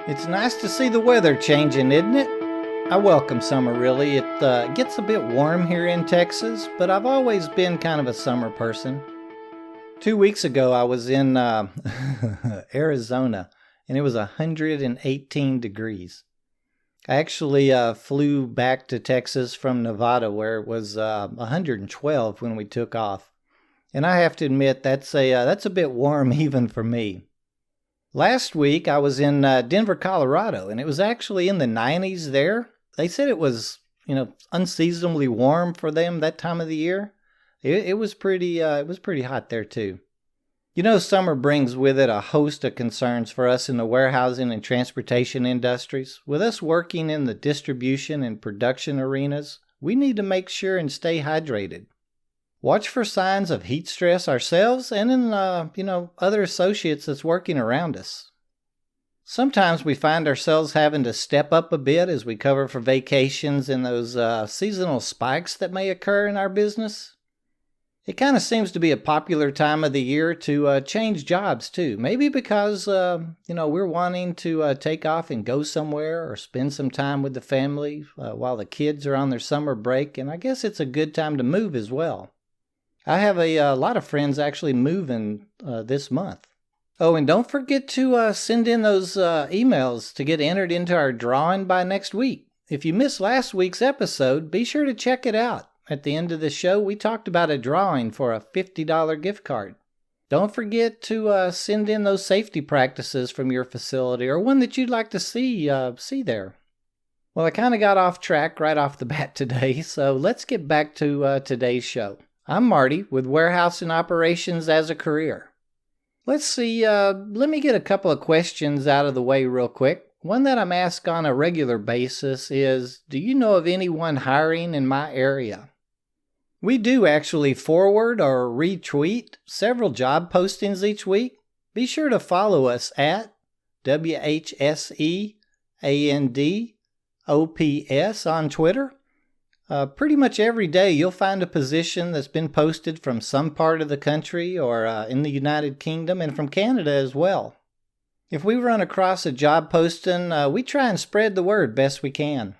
It's nice to see the weather changing, isn't it? I welcome summer, really. It gets a bit warm here in Texas, but I've always been kind of a summer person. 2 weeks ago, I was in Arizona, and it was 118 degrees. I actually flew back to Texas from Nevada, where it was 112 when we took off. And I have to admit, that's a bit warm even for me. Last week, I was in Denver, Colorado, and it was actually in the 90s there. They said it was, unseasonably warm for them that time of the year. It was pretty hot there too. Summer brings with it a host of concerns for us in the warehousing and transportation industries. With us working in the distribution and production arenas, we need to make sure and stay hydrated. Watch for signs of heat stress ourselves and in, other associates that's working around us. Sometimes we find ourselves having to step up a bit as we cover for vacations and those seasonal spikes that may occur in our business. It kind of seems to be a popular time of the year to change jobs too. Maybe because, we're wanting to take off and go somewhere or spend some time with the family while the kids are on their summer break. And I guess it's a good time to move as well. I have a lot of friends actually moving this month. Oh, and don't forget to send in those emails to get entered into our drawing by next week. If you missed last week's episode, be sure to check it out. At the end of the show, we talked about a drawing for a $50 gift card. Don't forget to send in those safety practices from your facility or one that you'd like to see there. Well, I kind of got off track right off the bat today, so let's get back to today's show. I'm Marty with Warehouse and Operations as a Career. Let's see, let me get a couple of questions out of the way real quick. One that I'm asked on a regular basis is, do you know of anyone hiring in my area? We do actually forward or retweet several job postings each week. Be sure to follow us at WHSEANDOPS on Twitter. Pretty much every day you'll find a position that's been posted from some part of the country or in the United Kingdom and from Canada as well. If we run across a job posting, we try and spread the word best we can.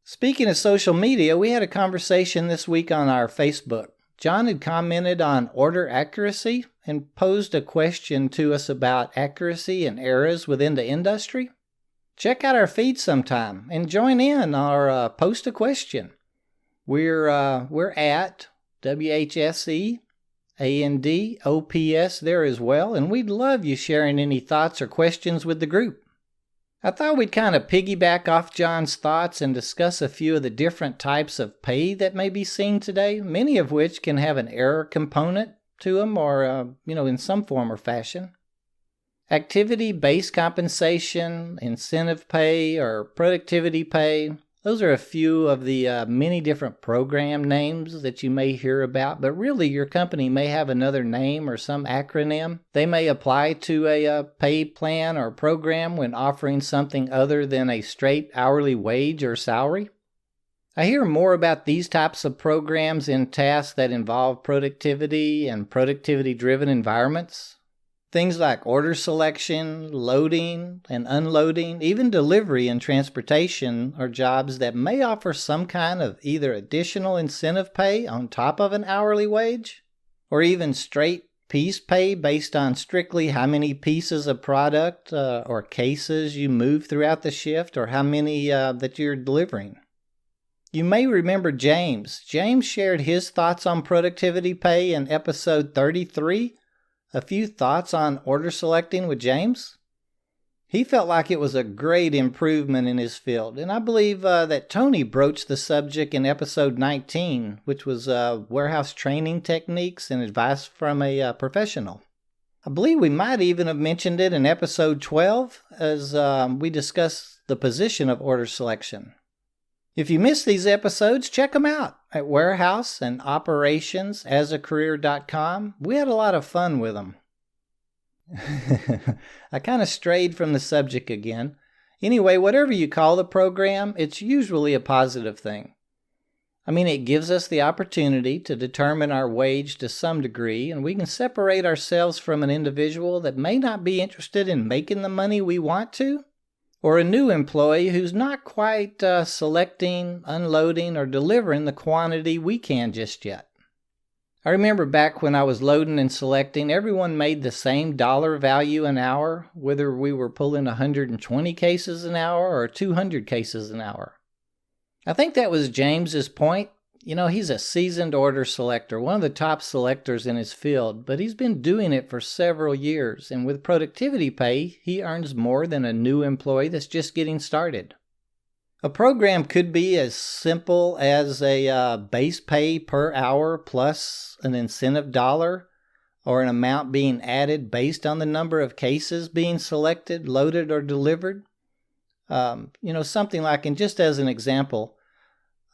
Speaking of social media, we had a conversation this week on our Facebook. John had commented on order accuracy and posed a question to us about accuracy and errors within the industry. Check out our feed sometime and join in or post a question. We're at WHSEANDOPS there as well, and we'd love you sharing any thoughts or questions with the group. I thought we'd kind of piggyback off John's thoughts and discuss a few of the different types of pay that may be seen today, many of which can have an error component to them or, in some form or fashion. Activity-based compensation, incentive pay, or productivity pay. Those are a few of the many different program names that you may hear about, but really your company may have another name or some acronym. They may apply to a pay plan or program when offering something other than a straight hourly wage or salary. I hear more about these types of programs in tasks that involve productivity and productivity-driven environments. Things like order selection, loading and unloading, even delivery and transportation are jobs that may offer some kind of either additional incentive pay on top of an hourly wage, or even straight piece pay based on strictly how many pieces of product or cases you move throughout the shift or how many that you're delivering. You may remember James. James shared his thoughts on productivity pay in episode 33. A few thoughts on order selecting with James? He felt like it was a great improvement in his field, and I believe that Tony broached the subject in episode 19, which was warehouse training techniques and advice from a professional. I believe we might even have mentioned it in episode 12 as we discussed the position of order selection. If you missed these episodes, check them out at warehouseandoperationsasacareer.com. We had a lot of fun with them. I kind of strayed from the subject again. Anyway, whatever you call the program, it's usually a positive thing. It gives us the opportunity to determine our wage to some degree, and we can separate ourselves from an individual that may not be interested in making the money we want to, or a new employee who's not quite selecting, unloading, or delivering the quantity we can just yet. I remember back when I was loading and selecting, everyone made the same dollar value an hour, whether we were pulling 120 cases an hour or 200 cases an hour. I think that was James's point. You know, he's a seasoned order selector, one of the top selectors in his field, but he's been doing it for several years, and with productivity pay, he earns more than a new employee that's just getting started. A program could be as simple as a base pay per hour plus an incentive dollar, or an amount being added based on the number of cases being selected, loaded, or delivered. Something like, and just as an example,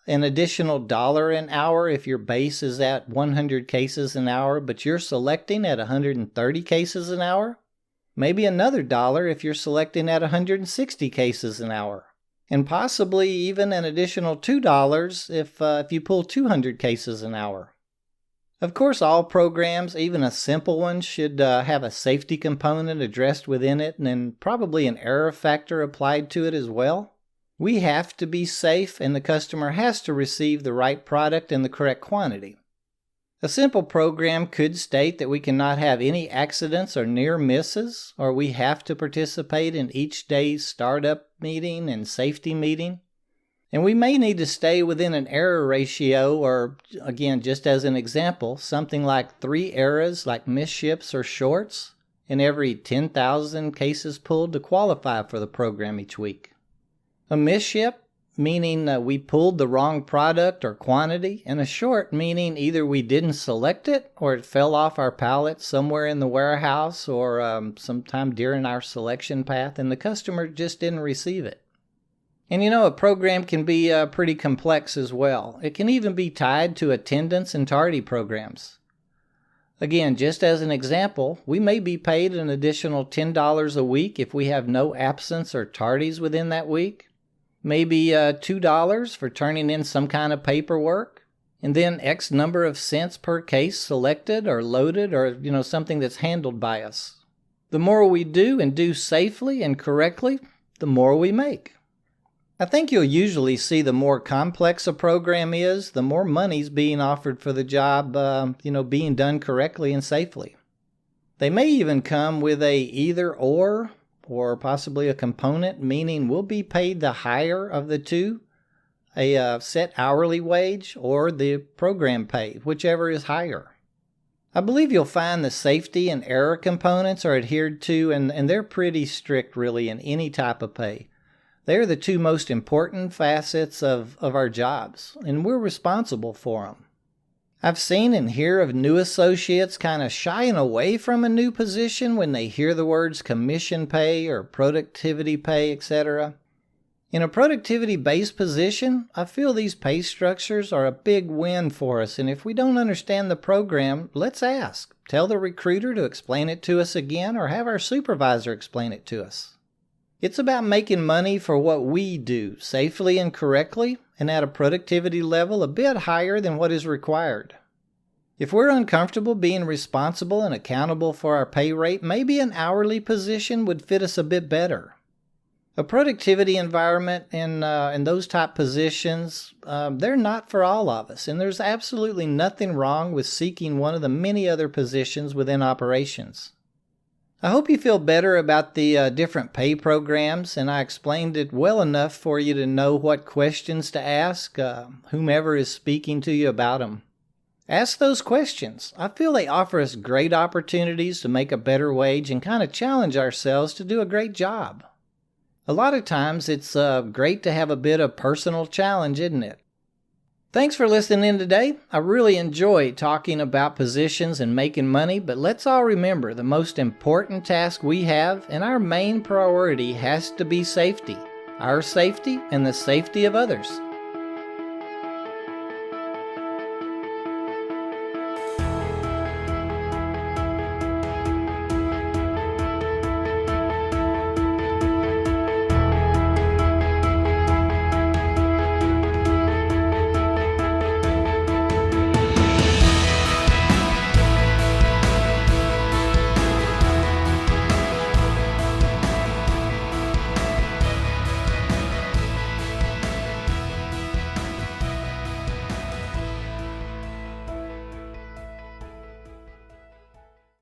an additional $1 an hour if your base is at 100 cases an hour, but you're selecting at 130 cases an hour. Maybe another $1 if you're selecting at 160 cases an hour. And possibly even an additional $2 if you pull 200 cases an hour. Of course, all programs, even a simple one, should have a safety component addressed within it, and then probably an error factor applied to it as well. We have to be safe, and the customer has to receive the right product in the correct quantity. A simple program could state that we cannot have any accidents or near misses, or we have to participate in each day's startup meeting and safety meeting. And we may need to stay within an error ratio, or again, just as an example, something like 3 errors like misships or shorts in every 10,000 cases pulled to qualify for the program each week. A misship meaning we pulled the wrong product or quantity, and a short meaning either we didn't select it or it fell off our pallet somewhere in the warehouse or sometime during our selection path and the customer just didn't receive it. And a program can be pretty complex as well. It can even be tied to attendance and tardy programs. Again, just as an example, we may be paid an additional $10 a week if we have no absence or tardies within that week. Maybe $2 for turning in some kind of paperwork, and then X number of cents per case selected or loaded or, something that's handled by us. The more we do and do safely and correctly, the more we make. I think you'll usually see the more complex a program is, the more money's being offered for the job, being done correctly and safely. They may even come with a either or possibly a component, meaning we'll be paid the higher of the two, a set hourly wage or the program pay, whichever is higher. I believe you'll find the safety and error components are adhered to, and they're pretty strict really in any type of pay. They're the two most important facets of our jobs, and we're responsible for them. I've seen and hear of new associates kind of shying away from a new position when they hear the words commission pay or productivity pay, etc. In a productivity-based position, I feel these pay structures are a big win for us, and if we don't understand the program, let's ask. Tell the recruiter to explain it to us again, or have our supervisor explain it to us. It's about making money for what we do safely and correctly, and at a productivity level a bit higher than what is required. If we're uncomfortable being responsible and accountable for our pay rate, maybe an hourly position would fit us a bit better. A productivity environment and those type positions, they're not for all of us, and there's absolutely nothing wrong with seeking one of the many other positions within operations. I hope you feel better about the different pay programs, and I explained it well enough for you to know what questions to ask whomever is speaking to you about them. Ask those questions. I feel they offer us great opportunities to make a better wage and kind of challenge ourselves to do a great job. A lot of times it's great to have a bit of personal challenge, isn't it? Thanks for listening in today. I really enjoy talking about positions and making money, but let's all remember the most important task we have and our main priority has to be safety. Our safety and the safety of others.